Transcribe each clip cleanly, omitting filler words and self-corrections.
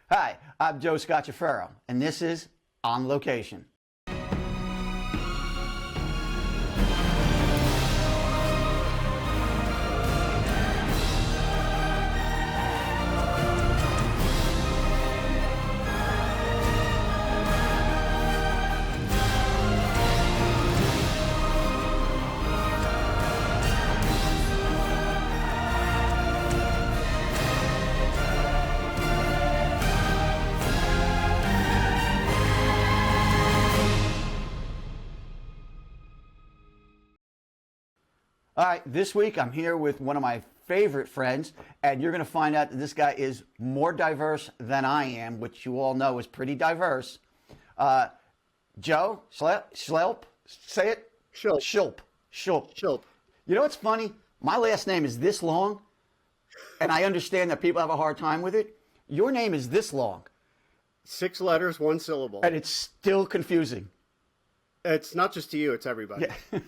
Hi, I'm Joe Scacciaferro, and this is On Location. All right, this week I'm here with one of my favorite friends, and you're going to find out that this guy is more diverse than I am, which you all know is pretty diverse. Joe Schilp, say it? Schilp. Schilp. You know what's funny? My last name is this long, and I understand that people have a hard time with it. Your name is this long. 6 letters, 1 syllable. And it's still confusing. It's not just to you, it's everybody. Yeah.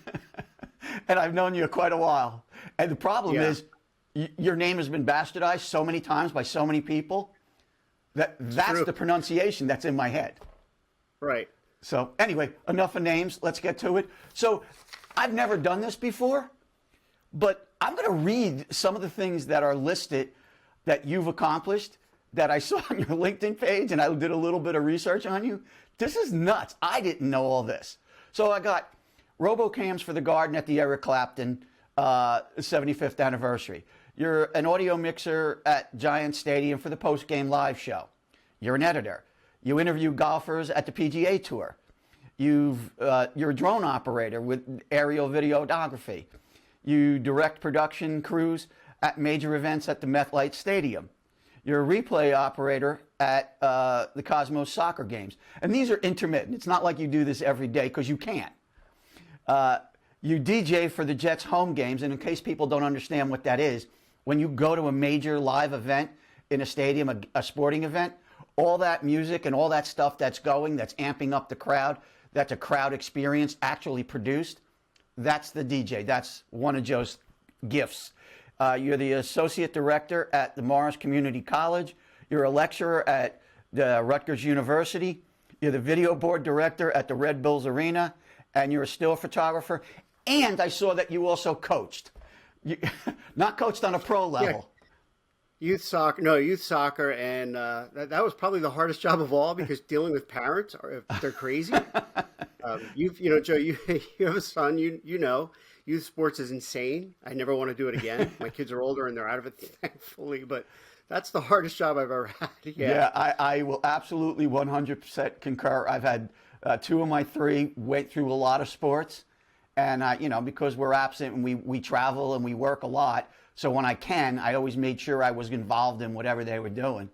And I've known you quite a while. And the problem is your name has been bastardized so many times by so many people that's the pronunciation that's in my head. Right. So anyway, enough of names. Let's get to it. So I've never done this before, but I'm going to read some of the things that are listed that you've accomplished that I saw on your LinkedIn page, and I did a little bit of research on you. This is nuts. I didn't know all this. So I got robo cams for the Garden at the Eric Clapton 75th anniversary. You're an audio mixer at Giants Stadium for the post-game live show. You're an editor. You interview golfers at the PGA Tour. You're a drone operator with aerial videography. You direct production crews at major events at the MetLife Stadium. You're a replay operator at the Cosmos soccer games. And these are intermittent. It's not like you do this every day because you can't. You DJ for the Jets home games, and in case people don't understand what that is, when you go to a major live event in a stadium, a sporting event, all that music and all that stuff that's going, that's amping up the crowd, that's a crowd experience actually produced, that's the DJ. That's one of Joe's gifts. You're the associate director at the Morris Community College. You're a lecturer at the Rutgers University. You're the video board director at the Red Bulls Arena. And you're a still photographer, and I saw that you also coached. Not coached on a pro level. Yeah. Youth soccer, and that was probably the hardest job of all because dealing with parents, they're crazy. Joe, you have a son, you know, youth sports is insane. I never want to do it again. My kids are older and they're out of it, thankfully, but that's the hardest job I've ever had. Yeah, I will absolutely 100% concur. I've had 2 of my 3 went through a lot of sports, and because we're absent and we travel and we work a lot, so when I can, I always made sure I was involved in whatever they were doing.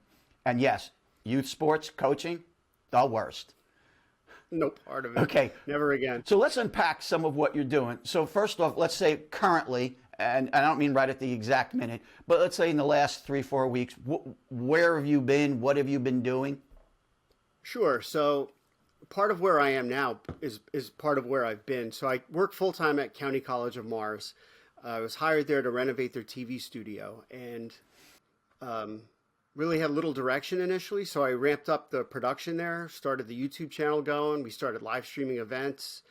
And yes, youth sports coaching, the worst. No part of it. Okay, never again. So let's unpack some of what you're doing. So first off, let's say currently, and I don't mean right at the exact minute, but let's say in the last 3-4 weeks, where have you been? What have you been doing? Sure. So part of where I am now is part of where I've been. So I work full-time at County College of Mars. I was hired there to renovate their TV studio and really had little direction initially. So I ramped up the production there, started the YouTube channel going. We started live streaming events.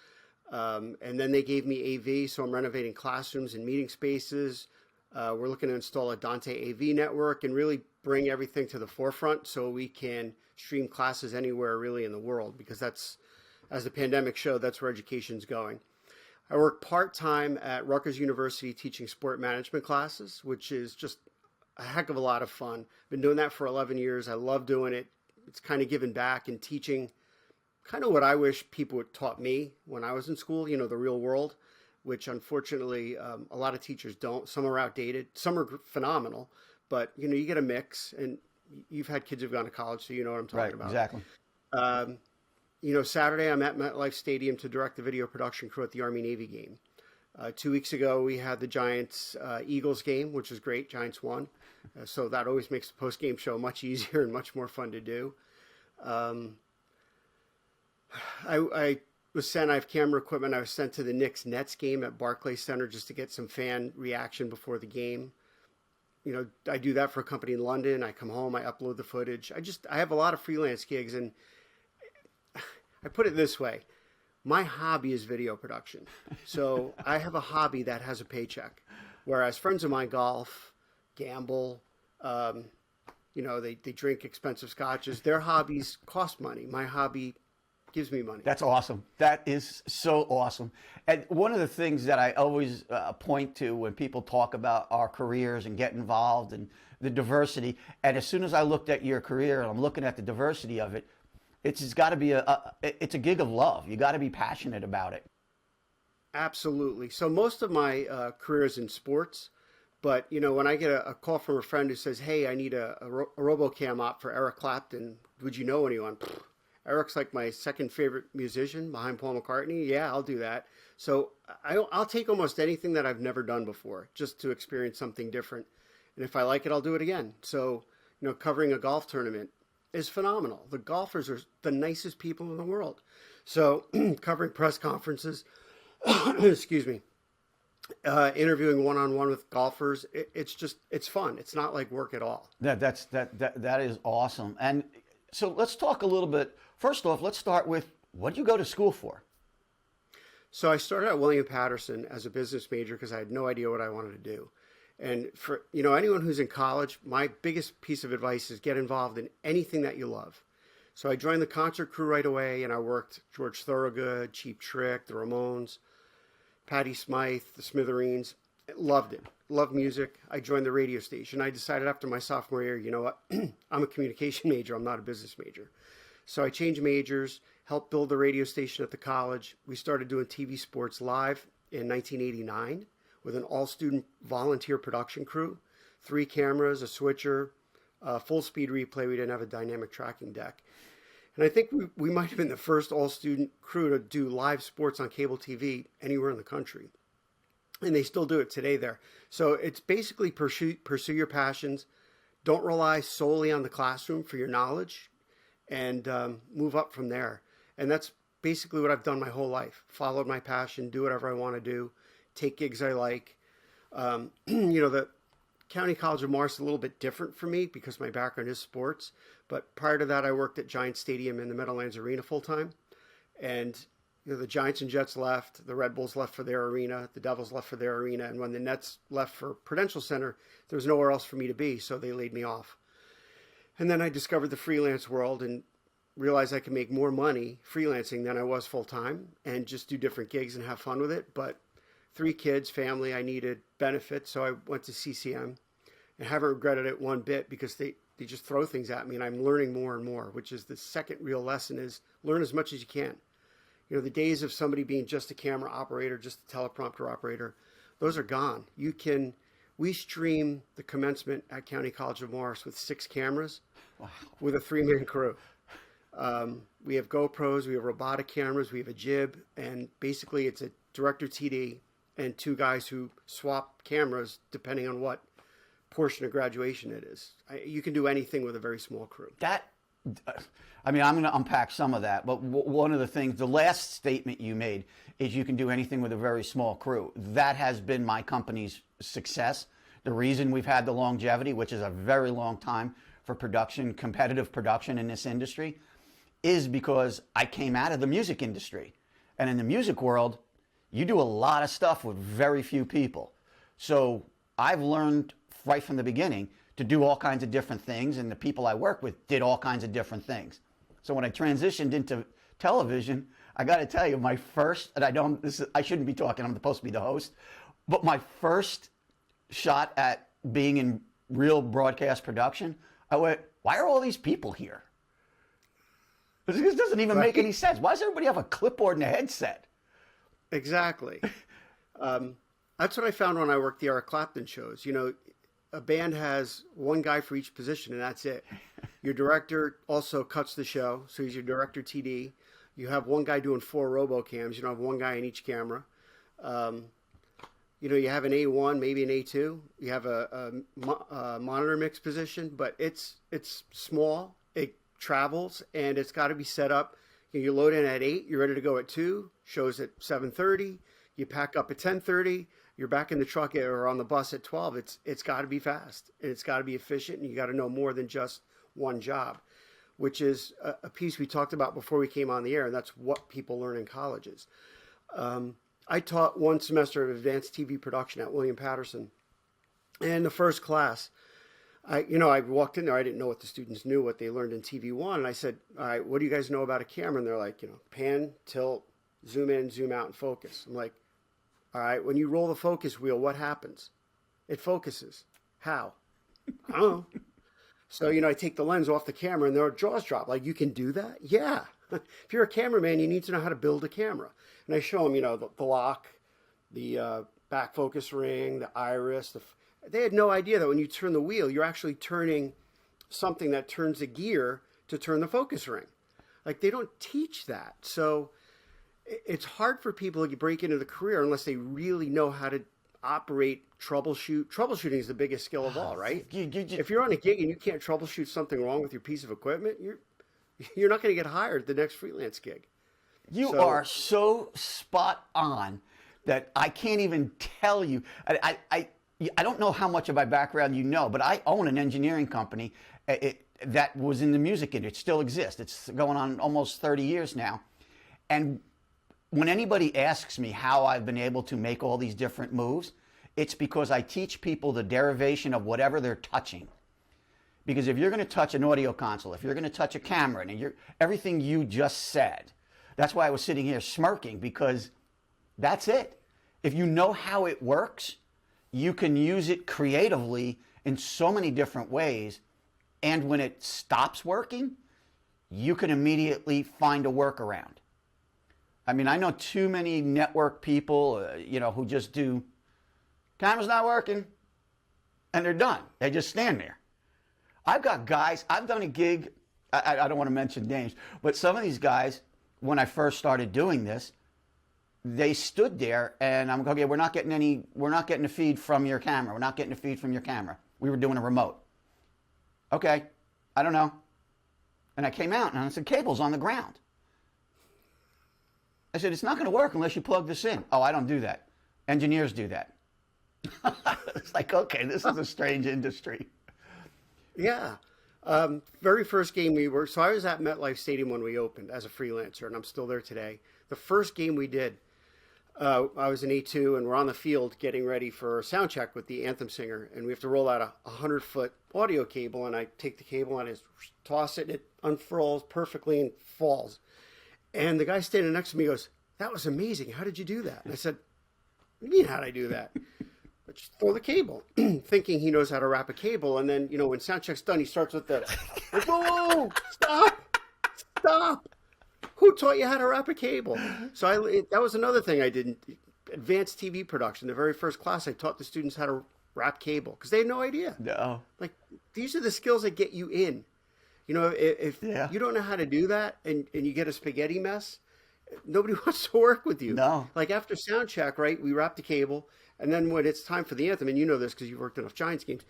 And then they gave me AV. So I'm renovating classrooms and meeting spaces. We're looking to install a Dante AV network and really bring everything to the forefront so we can stream classes anywhere really in the world, because that's, as the pandemic showed, that's where education's going. I work part-time at Rutgers University teaching sport management classes, which is just a heck of a lot of fun. Been doing that for 11 years. I love doing it. It's kind of giving back and teaching kind of what I wish people had taught me when I was in school, the real world, which unfortunately a lot of teachers don't. Some are outdated, some are phenomenal, but you get a mix, and you've had kids who've gone to college, so you know what I'm talking about. Exactly. Saturday I'm at MetLife Stadium to direct the video production crew at the Army-Navy game. 2 weeks ago, we had the Giants-Eagles game, which was great. Giants won. So that always makes the post-game show much easier and much more fun to do. I have camera equipment. I was sent to the Knicks-Nets game at Barclays Center just to get some fan reaction before the game. I do that for a company in London. I come home, I upload the footage. I have a lot of freelance gigs, and I put it this way. My hobby is video production. So I have a hobby that has a paycheck. Whereas friends of mine golf, gamble, they drink expensive scotches. Their hobbies cost money. My hobby gives me money. That's awesome. That is so awesome. And one of the things that I always point to when people talk about our careers and get involved and the diversity, and as soon as I looked at your career and I'm looking at the diversity of it, it's got to be it's a gig of love. You got to be passionate about it. Absolutely. So most of my career is in sports, but when I get a call from a friend who says, "Hey, I need a RoboCam op for Eric Clapton. Would you know anyone?" Eric's like my second favorite musician behind Paul McCartney. Yeah, I'll do that. So I'll take almost anything that I've never done before just to experience something different. And if I like it, I'll do it again. So, covering a golf tournament is phenomenal. The golfers are the nicest people in the world. So covering press conferences, excuse me, interviewing one-on-one with golfers, it's fun. It's not like work at all. That is awesome. And so let's talk a little bit. First off, let's start with, what did you go to school for? So I started at William Patterson as a business major because I had no idea what I wanted to do. And for anyone who's in college, my biggest piece of advice is get involved in anything that you love. So I joined the concert crew right away, and I worked George Thorogood, Cheap Trick, the Ramones, Patti Smythe, the Smithereens. Loved it. Loved music. I joined the radio station. I decided after my sophomore year, you know what? I'm a communication major. I'm not a business major. So I changed majors, helped build the radio station at the college. We started doing TV sports live in 1989 with an all-student volunteer production crew, 3 cameras, a switcher, full-speed replay. We didn't have a dynamic tracking deck. And I think we might have been the first all-student crew to do live sports on cable TV anywhere in the country. And they still do it today there. So it's basically pursue your passions. Don't rely solely on the classroom for your knowledge, and move up from there. And that's basically what I've done my whole life. Followed my passion, do whatever I want to do, take gigs I like. The County College of Morris is a little bit different for me because my background is sports. But prior to that, I worked at Giants Stadium in the Meadowlands Arena full time. And the Giants and Jets left, the Red Bulls left for their arena, the Devils left for their arena. And when the Nets left for Prudential Center, there was nowhere else for me to be, so they laid me off. And then I discovered the freelance world and realized I could make more money freelancing than I was full time and just do different gigs and have fun with it. But 3 kids, family, I needed benefits. So I went to CCM and haven't regretted it one bit because they just throw things at me and I'm learning more and more, which is the second real lesson is learn as much as you can. The days of somebody being just a camera operator, just a teleprompter operator, those are gone. We stream the commencement at County College of Morris with 6 cameras. Wow. With a 3-man crew. We have GoPros, we have robotic cameras, we have a jib, and basically it's a director TD and 2 guys who swap cameras depending on what portion of graduation it is. You can do anything with a very small crew. I'm going to unpack some of that, but one of the things, the last statement you made is you can do anything with a very small crew. That has been my company's success. The reason we've had the longevity, which is a very long time for production, competitive production in this industry, is because I came out of the music industry. And in the music world, you do a lot of stuff with very few people. So I've learned right from the beginning to do all kinds of different things, and the people I work with did all kinds of different things. So when I transitioned into television, I got to tell you, my first, and I shouldn't be talking, I'm supposed to be the host, but my first shot at being in real broadcast production, I went, why are all these people here? This doesn't even make any sense. Why does everybody have a clipboard and a headset? Exactly. That's what I found when I worked the Eric Clapton shows. A band has 1 guy for each position, and that's it. Your director also cuts the show, so he's your director TD. You have 1 guy doing 4 RoboCams. You don't have 1 guy in each camera. You have an A1, maybe an A2. You have a monitor mix position, but it's small. It travels, and it's got to be set up. You load in at 8. You're ready to go at 2. Shows at 7:30. You pack up at 10:30, you're back in the truck or on the bus at 12. It's got to be fast and it's got to be efficient, and you got to know more than just one job, which is a piece we talked about before we came on the air, and that's what people learn in colleges. I taught one semester of advanced TV production at William Patterson, and the first class, I walked in there. I didn't know what the students knew, what they learned in TV one, and I said, "All right, what do you guys know about a camera?" And they're like, pan, tilt, zoom in, zoom out, and focus. I'm like, all right, when you roll the focus wheel, what happens? It focuses. How? I don't know. So, I take the lens off the camera and their jaws drop. Like, you can do that? Yeah. If you're a cameraman, you need to know how to build a camera. And I show them, the lock, the back focus ring, the iris. They had no idea that when you turn the wheel, you're actually turning something that turns a gear to turn the focus ring. Like, they don't teach that. So it's hard for people to break into the career unless they really know how to operate, troubleshoot. Troubleshooting is the biggest skill of all, right? If you're on a gig and you can't troubleshoot something wrong with your piece of equipment, you're not going to get hired at the next freelance gig. You are so spot on that I can't even tell you. I don't know how much of my background you know, but I own an engineering company that was in the music industry. It still exists. It's going on almost 30 years now. And when anybody asks me how I've been able to make all these different moves, it's because I teach people the derivation of whatever they're touching. Because if you're going to touch an audio console, if you're going to touch a camera, and everything you just said, that's why I was sitting here smirking, because that's it. If you know how it works, you can use it creatively in so many different ways. And when it stops working, you can immediately find a workaround. I mean, I know too many network people, who just do, camera's not working, and they're done. They just stand there. I've got guys, I've done a gig, I don't want to mention names, but some of these guys, when I first started doing this, they stood there and I'm okay, we're not getting a feed from your camera. We're not getting a feed from your camera. We were doing a remote. Okay, I don't know. And I came out and I said, cable's on the ground. I said, it's not going to work unless you plug this in. Oh, I don't do that. Engineers do that. It's like, okay, this is a strange industry. Yeah. Very first game so I was at MetLife Stadium when we opened as a freelancer, and I'm still there today. The first game we did, I was in A2, and we're on the field getting ready for a sound check with the anthem singer, and we have to roll out a 100-foot audio cable, and I take the cable and I toss it, and it unfurls perfectly and falls. And the guy standing next to me goes, "That was amazing. How did you do that?" And I said, "What do you mean, how did I do that?" But just throw the cable, thinking he knows how to wrap a cable. And then, when sound check's done, he starts with the, "Whoa, stop. Who taught you how to wrap a cable?" So that was another thing I did. Advanced TV production. The very first class, I taught the students how to wrap cable because they had no idea. No. Like, these are the skills that get you in. If you don't know how to do that and you get a spaghetti mess, nobody wants to work with you. No. Like, after sound check, right, we wrap the cable, and then when it's time for the anthem, and you know this because you've worked enough Giants games,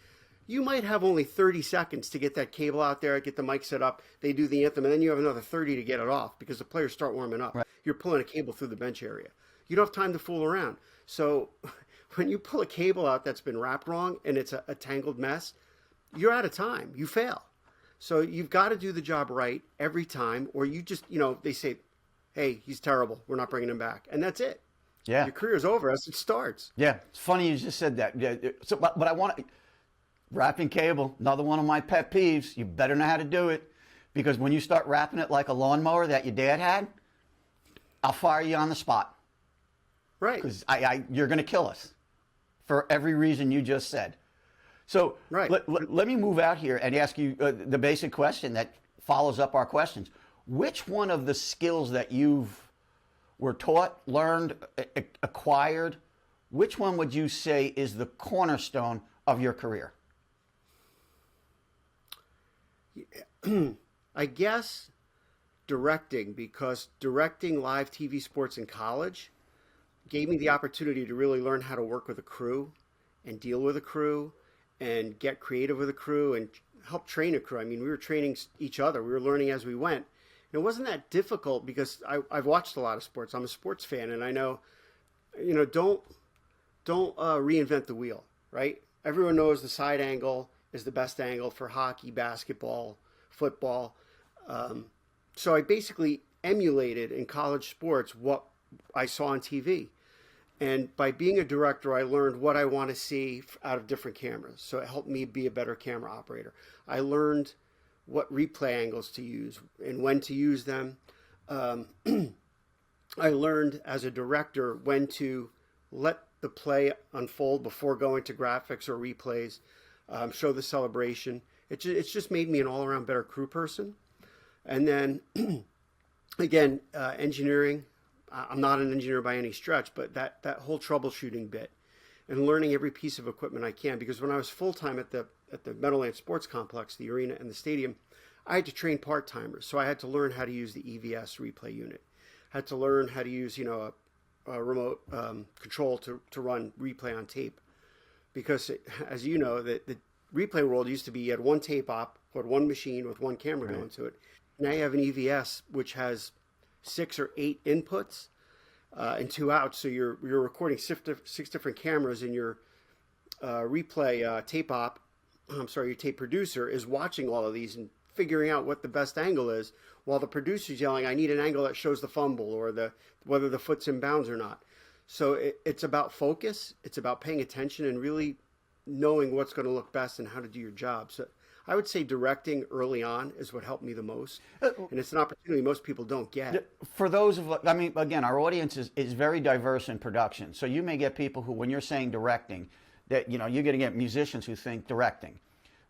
you might have only 30 seconds to get that cable out there, get the mic set up, they do the anthem, and then you have another 30 to get it off because the players start warming up. Right. You're pulling a cable through the bench area. You don't have time to fool around. So when you pull a cable out that's been wrapped wrong and it's a tangled mess, you're out of time. You fail. So you've got to do the job right every time, or you just, they say, "Hey, he's terrible. We're not bringing him back." And that's it. Yeah. Your career's over as it starts. Yeah. It's funny you just said that. Yeah. So, but I want to, wrapping cable, another one of my pet peeves. You better know how to do it, because when you start wrapping it like a lawnmower that your dad had, I'll fire you on the spot. Right. Because you're going to kill us for every reason you just said. So right. let me move out here and ask you the basic question that follows up our questions. Which one of the skills that were taught, learned, acquired, which one would you say is the cornerstone of your career? I guess directing, because directing live TV sports in college gave me the opportunity to really learn how to work with a crew and deal with a crew and get creative with a crew and help train a crew. I mean, we were training each other. We were learning as we went. And it wasn't that difficult because I've watched a lot of sports. I'm a sports fan, and I know, don't don't reinvent the wheel, right? Everyone knows the side angle is the best angle for hockey, basketball, football. So I basically emulated in college sports what I saw on TV. And by being a director, I learned what I want to see out of different cameras. So it helped me be a better camera operator. I learned what replay angles to use and when to use them. I learned as a director when to let the play unfold before going to graphics or replays, show the celebration. It's just made me an all-around better crew person. And then, again, engineering. I'm not an engineer by any stretch, but that whole troubleshooting bit and learning every piece of equipment I can. Because when I was full-time at the Meadowlands Sports Complex, the arena and the stadium, I had to train part-timers. So I had to learn how to use the EVS replay unit. I had to learn how to use, a remote control to run replay on tape. Because, as you know, the replay world used to be you had one tape op, or one machine with one camera going to it. Now you have an EVS, which has 6 or 8 inputs and 2 outs. So you're recording 6 different cameras, and your replay tape op, your tape producer is watching all of these and figuring out what the best angle is, while the producer's yelling, I need an angle that shows the fumble or whether the foot's in bounds or not. So it's about focus. It's about paying attention and really knowing what's going to look best and how to do your job. So I would say directing early on is what helped me the most. And it's an opportunity most people don't get. For those of, again, our audience is very diverse in production. So you may get people who, when you're saying directing, that, you're going to get musicians who think directing.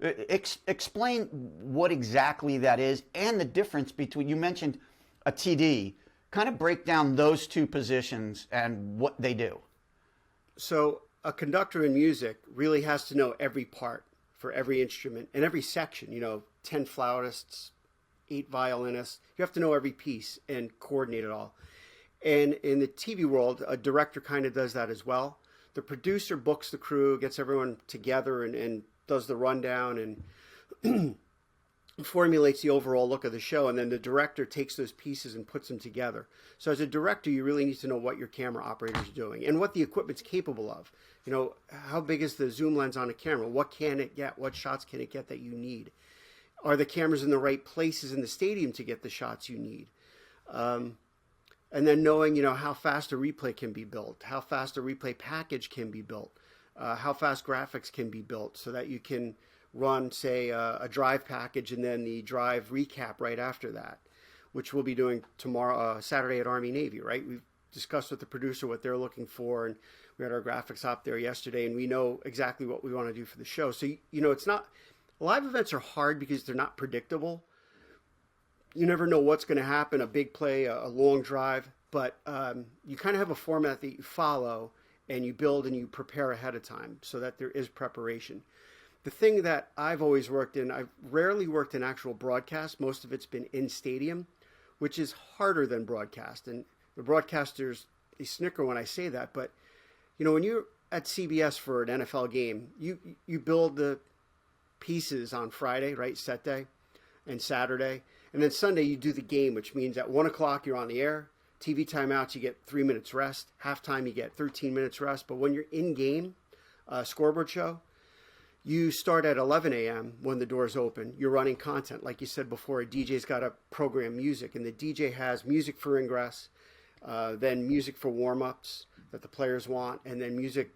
Explain what exactly that is and the difference between, you mentioned a TD, kind of break down those two positions and what they do. So a conductor in music really has to know every part for every instrument and every section, 10 flautists, 8 violinists. You have to know every piece and coordinate it all. And in the TV world, a director kind of does that as well. The producer books the crew, gets everyone together and does the rundown and formulates the overall look of the show. And then the director takes those pieces and puts them together. So as a director, you really need to know what your camera operator is doing and what the equipment's capable of. How big is the zoom lens on a camera? What can it get? What shots can it get that you need? Are the cameras in the right places in the stadium to get the shots you need? And then knowing, how fast a replay can be built, how fast a replay package can be built, how fast graphics can be built so that you can run, say, a drive package and then the drive recap right after that, which we'll be doing tomorrow, Saturday at Army Navy, right? We've discussed with the producer what they're looking for, and we had our graphics op there yesterday, and we know exactly what we want to do for the show. So, it's not, live events are hard because they're not predictable. You never know what's going to happen, a big play, a long drive, but you kind of have a format that you follow and you build and you prepare ahead of time so that there is preparation. The thing that I've always worked in, I've rarely worked in actual broadcast. Most of it's been in stadium, which is harder than broadcast. And the broadcasters, they snicker when I say that. But, when you're at CBS for an NFL game, you build the pieces on Friday, right, set day, and Saturday. And then Sunday you do the game, which means at 1 o'clock you're on the air. TV timeouts, you get 3 minutes rest. Halftime, you get 13 minutes rest. But when you're in game, scoreboard show, you start at 11 a.m. when the doors open. You're running content. Like you said before, a DJ's got to program music. And the DJ has music for ingress, then music for warm-ups that the players want, and then music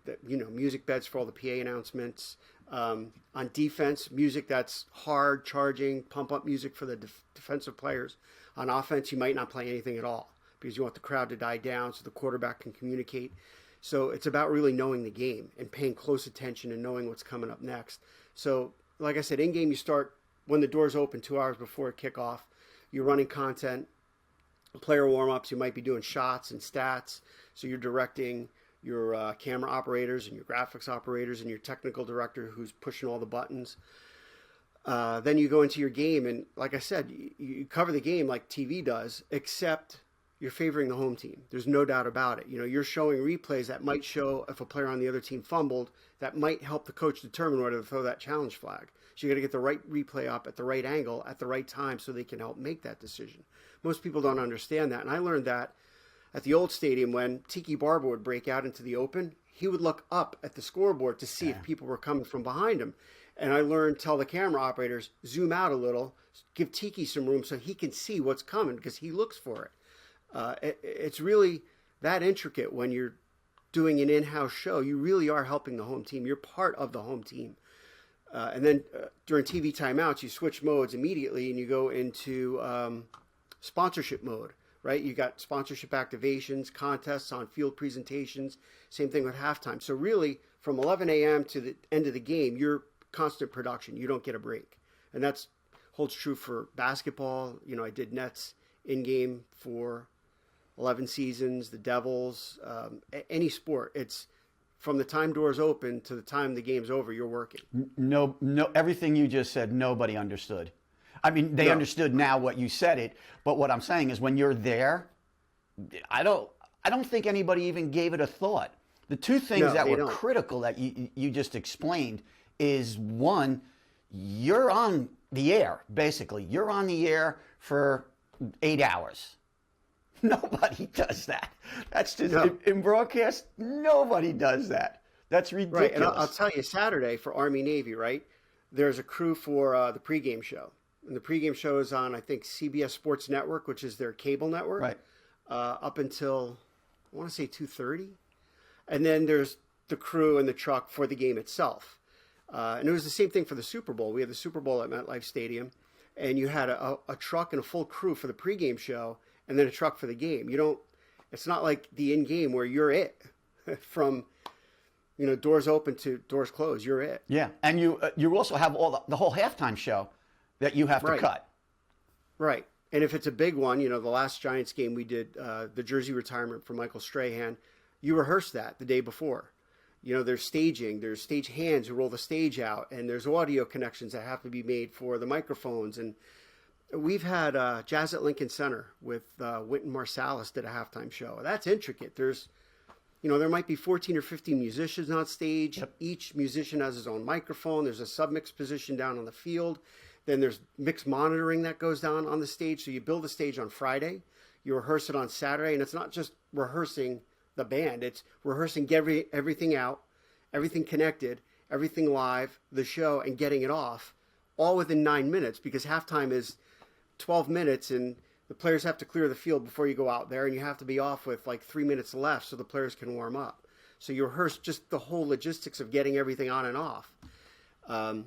beds for all the PA announcements. On defense, music that's hard, charging, pump-up music for the defensive players. On offense, you might not play anything at all because you want the crowd to die down so the quarterback can communicate. So it's about really knowing the game and paying close attention and knowing what's coming up next. So, like I said, in-game you start when the doors open 2 hours before kickoff. You're running content, player warm-ups. You might be doing shots and stats. So you're directing your camera operators and your graphics operators and your technical director who's pushing all the buttons. Then you go into your game, and like I said, you cover the game like TV does, except you're favoring the home team. There's no doubt about it. You're showing replays that might show if a player on the other team fumbled, that might help the coach determine whether to throw that challenge flag. So you got to get the right replay up at the right angle at the right time so they can help make that decision. Most people don't understand that. And I learned that at the old stadium when Tiki Barber would break out into the open. he would look up at the scoreboard to see if people were coming from behind him. And I learned, tell the camera operators, zoom out a little, give Tiki some room so he can see what's coming because he looks for it. It's really that intricate when you're doing an in-house show. You really are helping the home team. You're part of the home team. And then during TV timeouts, you switch modes immediately and you go into sponsorship mode, right? You got sponsorship activations, contests, on-field presentations, same thing with halftime. So really, from 11 a.m. to the end of the game, you're constant production. You don't get a break. And that's holds true for basketball. You know, I did Nets in-game for 11 seasons, the Devils, any sport. It's from the time doors open to the time the game's over, you're working. No, everything you just said, nobody understood. I mean, they understood now what you said it, but what I'm saying is when you're there, I don't think anybody even gave it a thought. The two things that were critical that you just explained is, one, you're on the air, basically. You're on the air for 8 hours. Nobody does that. That's just, in broadcast, nobody does that. That's ridiculous. Right, and I'll tell you, Saturday for Army-Navy, right, there's a crew for the pregame show. And the pregame show is on, I think, CBS Sports Network, which is their cable network, right, up until, I want to say 2:30. And then there's the crew and the truck for the game itself. And it was the same thing for the Super Bowl. We had the Super Bowl at MetLife Stadium, and you had a truck and a full crew for the pregame show, and then a truck for the game. It's not like the in-game where you're it from, doors open to doors closed. You're it. Yeah, and you also have all the whole halftime show that you have to cut. Right, and if it's a big one, the last Giants game we did, the jersey retirement for Michael Strahan, you rehearse that the day before. There's staging, there's stage hands who roll the stage out, and there's audio connections that have to be made for the microphones. And we've had Jazz at Lincoln Center with Wynton Marsalis did a halftime show. That's intricate. There's, there might be 14 or 15 musicians on stage. Yep. Each musician has his own microphone. There's a submix position down on the field. Then there's mix monitoring that goes down on the stage. So you build the stage on Friday, you rehearse it on Saturday, and it's not just rehearsing the band. It's rehearsing everything out, everything connected, everything live, the show, and getting it off, all within 9 minutes, because halftime is 12 minutes and the players have to clear the field before you go out there, and you have to be off with like 3 minutes left so the players can warm up. So you rehearse just the whole logistics of getting everything on and off. I'll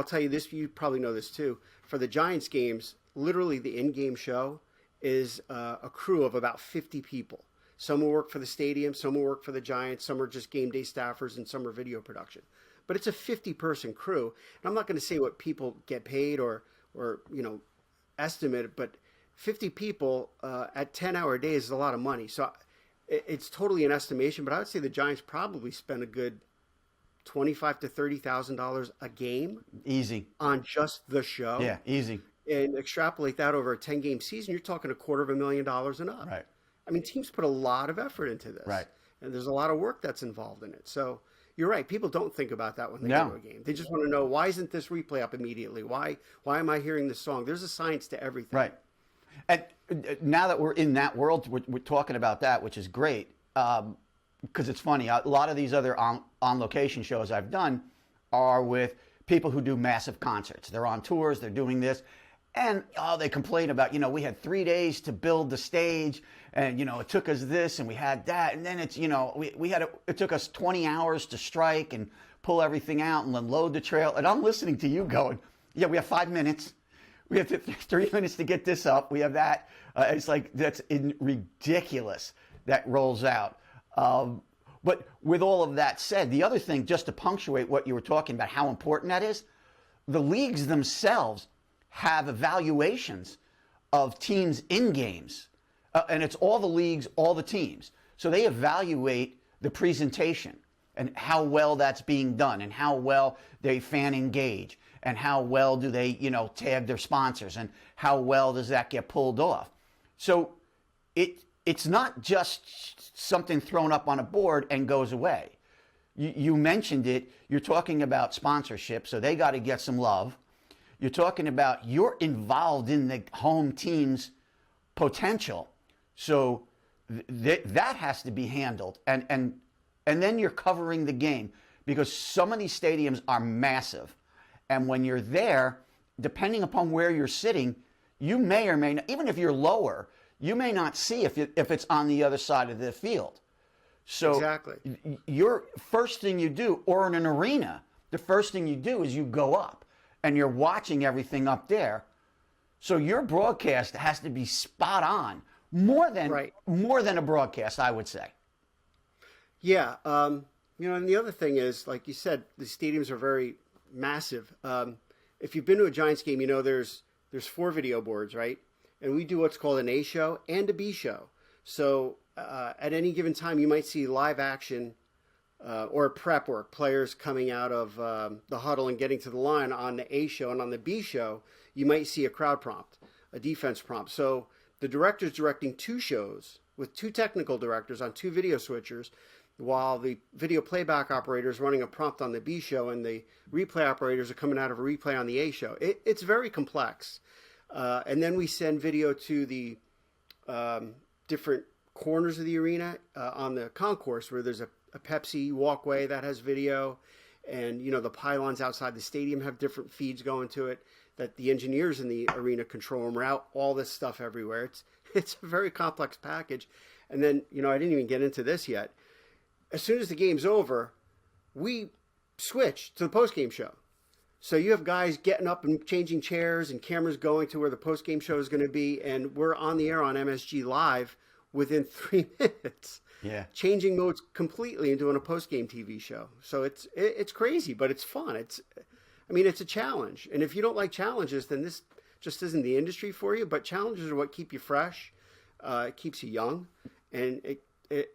tell you this, you probably know this too. For the Giants games, literally the in-game show is a crew of about 50 people. Some will work for the stadium, some will work for the Giants, some are just game day staffers, and some are video production. But it's a 50-person crew. And I'm not going to say what people get paid or estimate it, but 50 people at 10-hour days is a lot of money. So it's totally an estimation, but I would say the Giants probably spend a good $25,000 to $30,000 a game. Easy. On just the show. Yeah, easy. And extrapolate that over a 10-game season, you're talking $250,000 and up. Right. I mean, teams put a lot of effort into this. Right. And there's a lot of work that's involved in it. So you're right. People don't think about that when they go to a game. They just want to know, why isn't this replay up immediately? Why am I hearing this song? There's a science to everything. Right. And now that we're in that world, we're talking about that, which is great. Because it's funny, a lot of these other on-location shows I've done are with people who do massive concerts. They're on tours, they're doing this. And they complain about, we had 3 days to build the stage, and it took us this and we had that, and then it's it took us 20 hours to strike and pull everything out and then load the trail. And I'm listening to you going, yeah, we have 5 minutes, we have 3 minutes to get this up, we have that. It's like that's ridiculous that rolls out. But with all of that said, the other thing, just to punctuate what you were talking about, how important that is, the leagues themselves have evaluations of teams in games. And it's all the leagues, all the teams. So they evaluate the presentation and how well that's being done and how well they fan engage and how well do they, tag their sponsors and how well does that get pulled off. So it's not just something thrown up on a board and goes away. You mentioned it. You're talking about sponsorship, so they got to get some love. You're talking about you're involved in the home team's potential. So that has to be handled. And and then you're covering the game because some of these stadiums are massive. And when you're there, depending upon where you're sitting, you may or may not, even if you're lower, you may not see if it's on the other side of the field. So Exactly. your first thing you do, or in an arena, the first thing you do is you go up and you're watching everything up there. So your broadcast has to be spot on, more than a broadcast, I would say. Yeah. And the other thing is, like you said, the stadiums are very massive. If you've been to a Giants game, there's 4 video boards, right? And we do what's called an A show and a B show. So at any given time, you might see live action or prep work, players coming out of the huddle and getting to the line on the A show. And on the B show, you might see a crowd prompt, a defense prompt. So the director's directing 2 shows with 2 technical directors on 2 video switchers, while the video playback operator is running a prompt on the B show and the replay operators are coming out of a replay on the A show. It's very complex. And then we send video to the different corners of the arena on the concourse where there's a Pepsi walkway that has video. And, the pylons outside the stadium have different feeds going to it that the engineers in the arena control and route all this stuff everywhere. It's a very complex package. And then, I didn't even get into this yet. As soon as the game's over, we switch to the post-game show. So you have guys getting up and changing chairs and cameras going to where the post-game show is going to be. And we're on the air on MSG Live within 3 minutes. Yeah. Changing modes completely and doing a post-game TV show. So it's crazy, but it's fun. It's a challenge. And if you don't like challenges, then this just isn't the industry for you. But challenges are what keep you fresh. It keeps you young. And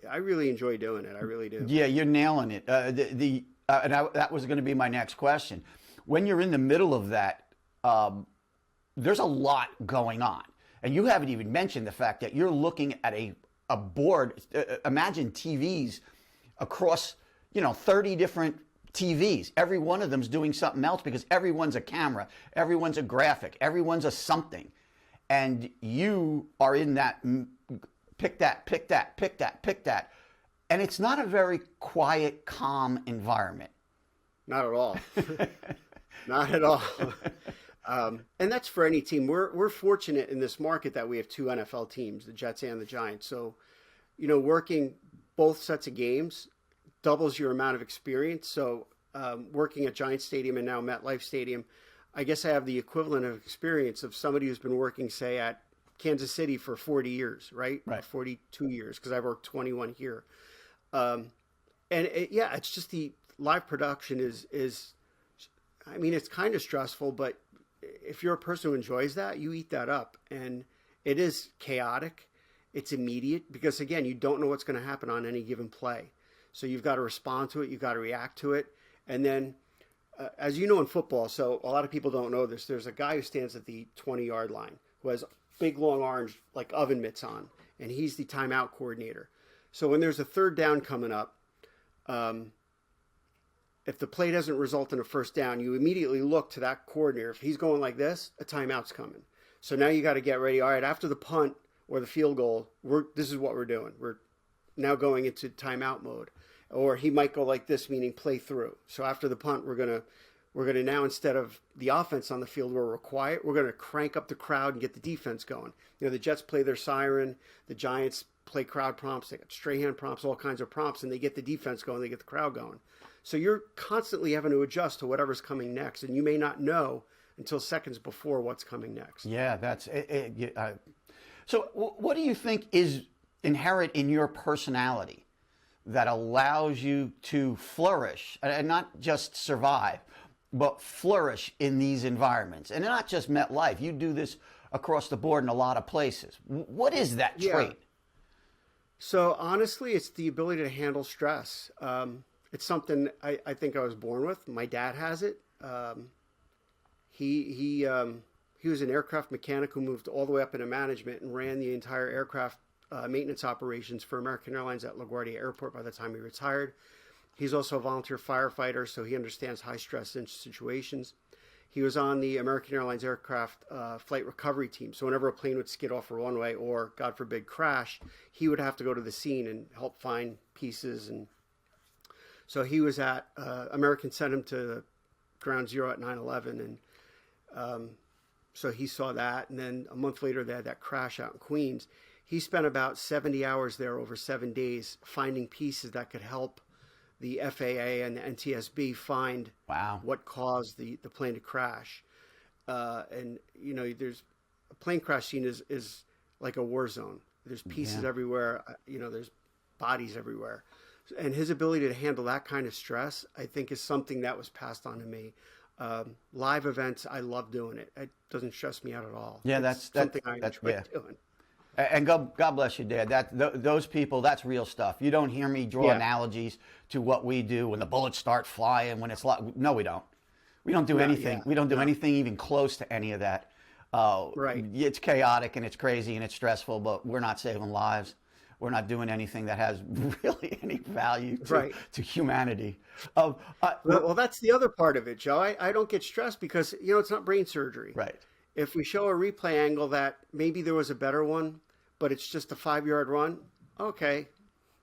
I really enjoy doing it. I really do. Yeah, you're nailing it. That was going to be my next question. When you're in the middle of that, there's a lot going on. And you haven't even mentioned the fact that you're looking at a board. Imagine TVs across, 30 different TVs. Every one of them's doing something else because everyone's a camera, everyone's a graphic, everyone's a something. And you are in that, pick that, pick that, pick that, pick that. And it's not a very quiet, calm environment. Not at all. Not at all. And that's for any team. We're fortunate in this market that we have 2 NFL teams, the Jets and the Giants. So, working both sets of games doubles your amount of experience. So, working at Giants Stadium and now MetLife Stadium, I guess I have the equivalent of experience of somebody who's been working, say, at Kansas City for 40 years, right? 42 years, because I've worked 21 here. It's just the live production is it's kind of stressful, but if you're a person who enjoys that, you eat that up. And it is chaotic. It's immediate because, again, you don't know what's going to happen on any given play. So you've got to respond to it. You've got to react to it. And then, as you know in football, so a lot of people don't know this, there's a guy who stands at the 20-yard line who has big, long orange, like oven mitts on, and he's the timeout coordinator. So when there's a 3rd down coming up, if the play doesn't result in a 1st down, you immediately look to that coordinator. If he's going like this, a timeout's coming. So now you got to get ready. All right, after the punt or the field goal, this is what we're doing. We're now going into timeout mode. Or he might go like this, meaning play through. So after the punt, we're gonna now, instead of the offense on the field where we're quiet, we're gonna crank up the crowd and get the defense going. The Jets play their siren, the Giants play crowd prompts, they got Strahan prompts, all kinds of prompts, and they get the defense going, they get the crowd going. So you're constantly having to adjust to whatever's coming next, and you may not know until seconds before what's coming next. Yeah, that's it. So what do you think is inherent in your personality that allows you to flourish and not just survive, but flourish in these environments? And not just MetLife. You do this across the board in a lot of places. What is that trait? So honestly, it's the ability to handle stress. It's something I think I was born with. My dad has it. He was an aircraft mechanic who moved all the way up into management and ran the entire aircraft maintenance operations for American Airlines at LaGuardia Airport by the time he retired. He's also a volunteer firefighter, so he understands high-stress situations. He was on the American Airlines aircraft flight recovery team, so whenever a plane would skid off a runway or, God forbid, crash, he would have to go to the scene and help find pieces and So he was at American sent him to Ground Zero at 9/11, and so he saw that. And then a month later, they had that crash out in Queens. He spent about 70 hours there over 7 days finding pieces that could help the FAA and the NTSB find Wow. what caused the plane to crash. And, you know, there's a plane crash scene is like a war zone. There's pieces everywhere. You know, there's bodies everywhere. And his ability to handle that kind of stress, I think, is something that was passed on to me. Live events, I love doing it. It doesn't stress me out at all. Yeah, It's something I enjoy doing. And God bless you, Dad. Those people, that's real stuff. You don't hear me draw analogies to what we do when the bullets start flying, when it's like, no, we don't. We don't do anything. We don't do anything even close to any of that. Right. It's chaotic and it's crazy and it's stressful, but we're not saving lives. We're not doing anything that has really any value to humanity. Well, that's the other part of it, Joe. I don't get stressed because, you know, it's not brain surgery. Right. If we show a replay angle that maybe there was a better one, but it's just a 5-yard run, okay,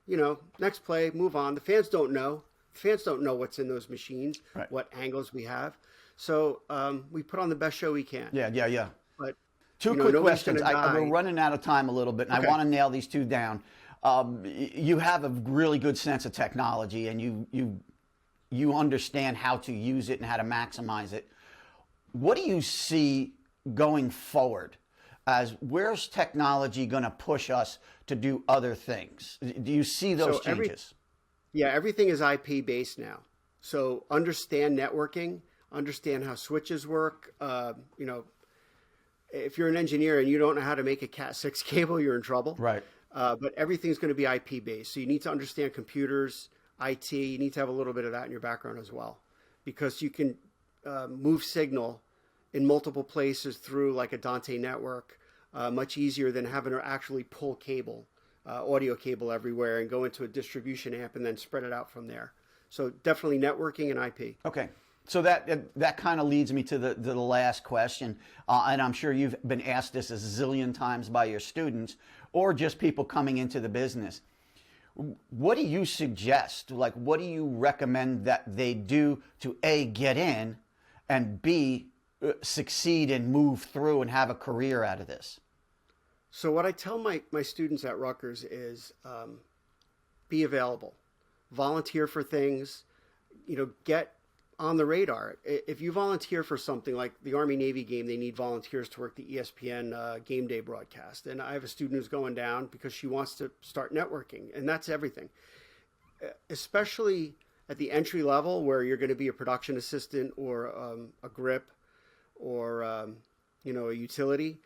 you know, next play, move on. The fans don't know. The fans don't know what's in those machines, what angles we have. So we put on the best show we can. Yeah. But two quick questions. We're running out of time a little bit, and I want to nail these two down. You have a really good sense of technology, and you understand how to use it and how to maximize it. What do you see going forward? As where's technology going to push us to do other things? Do you see those changes? Everything is IP based now. So understand networking, understand how switches work. You know, if you're an engineer and you don't know how to make a Cat6 cable, you're in trouble. Right. But everything's going to be IP based. So you need to understand computers, IT. You need to have a little bit of that in your background as well, because you can move signal in multiple places through like a Dante network much easier than having to actually pull cable, audio cable everywhere and go into a distribution amp and then spread it out from there. So definitely networking and IP. Okay. So that kind of leads me to the last question, and I'm sure you've been asked this a zillion times by your students or just people coming into the business. What do you suggest? Like, what do you recommend that they do to A, get in, and B, succeed and move through and have a career out of this? So what I tell my students at Rutgers is be available, volunteer for things, you know, get on the radar. If you volunteer for something like the Army-Navy game, they need volunteers to work the ESPN game day broadcast. And I have a student who's going down because she wants to start networking, and that's everything. Especially at the entry level where you're going to be a production assistant or a grip or, you know, a utility.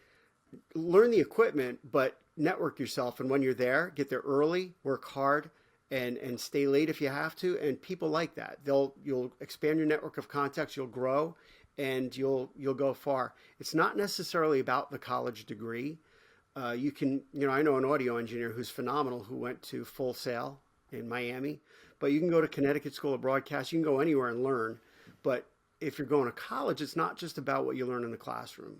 Learn the equipment, but network yourself. And when you're there, get there early, work hard, and stay late if you have to. And people like that. You'll expand your network of contacts, you'll grow, and you'll go far. It's not necessarily about the college degree. You can, you know, I know an audio engineer who's phenomenal who went to Full Sail in Miami, but you can go to Connecticut School of Broadcast. You can go anywhere and learn. But if you're going to college, it's not just about what you learn in the classroom.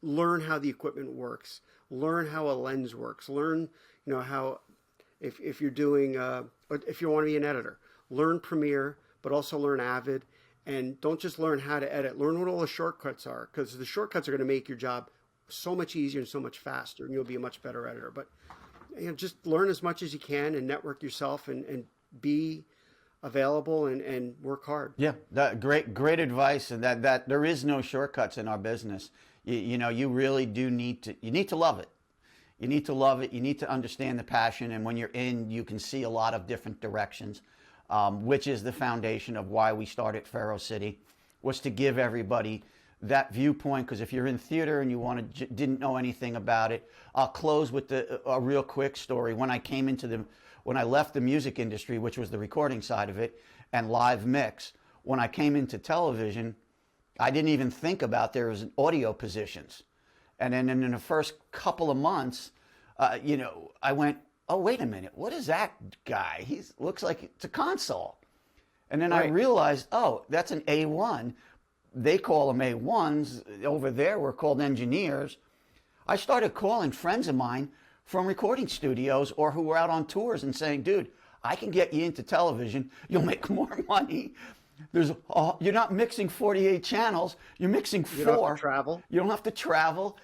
Learn how the equipment works. Learn how a lens works. Learn, you know, how if you're doing, if you want to be an editor, learn Premiere, but also learn Avid. And don't just learn how to edit. Learn what all the shortcuts are, because the shortcuts are going to make your job so much easier and so much faster, and you'll be a much better editor. But you know, just learn as much as you can and network yourself and be available and work hard. Yeah, great advice. And that there is no shortcuts in our business. You know, you really do need to love it. You need to love it. You need to understand the passion. And when you're in, you can see a lot of different directions, which is the foundation of why we started Faro City, was to give everybody that viewpoint. Because if you're in theater and you didn't know anything about it, I'll close with a real quick story. When I left the music industry, which was the recording side of it, and live mix, when I came into television, I didn't even think about there was audio positions. And then in the first couple of months, you know, I went, oh, wait a minute, what is that guy? He looks like it's a console. And then I realized, oh, that's an A1. They call them A1s. Over there, we're called engineers. I started calling friends of mine from recording studios or who were out on tours and saying, dude, I can get you into television. You'll make more money. You're not mixing 48 channels. You're mixing 4. You don't have to travel. You don't have to travel.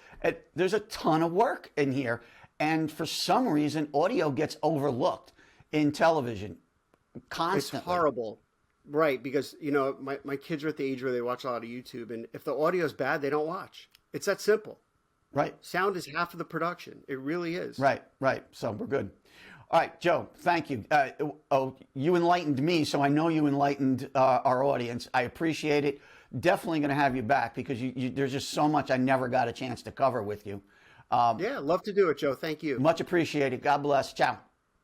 There's a ton of work in here. And for some reason, audio gets overlooked in television constantly. It's horrible. Right, because, you know, my kids are at the age where they watch a lot of YouTube, and if the audio is bad, they don't watch. It's that simple. Right. Sound is half of the production. It really is. Right. So we're good. All right, Joe, thank you. You enlightened me, so I know you enlightened our audience. I appreciate it. Definitely going to have you back because there's just so much I never got a chance to cover with you. Yeah, love to do it, Joe. Thank you. Much appreciated. God bless. Ciao.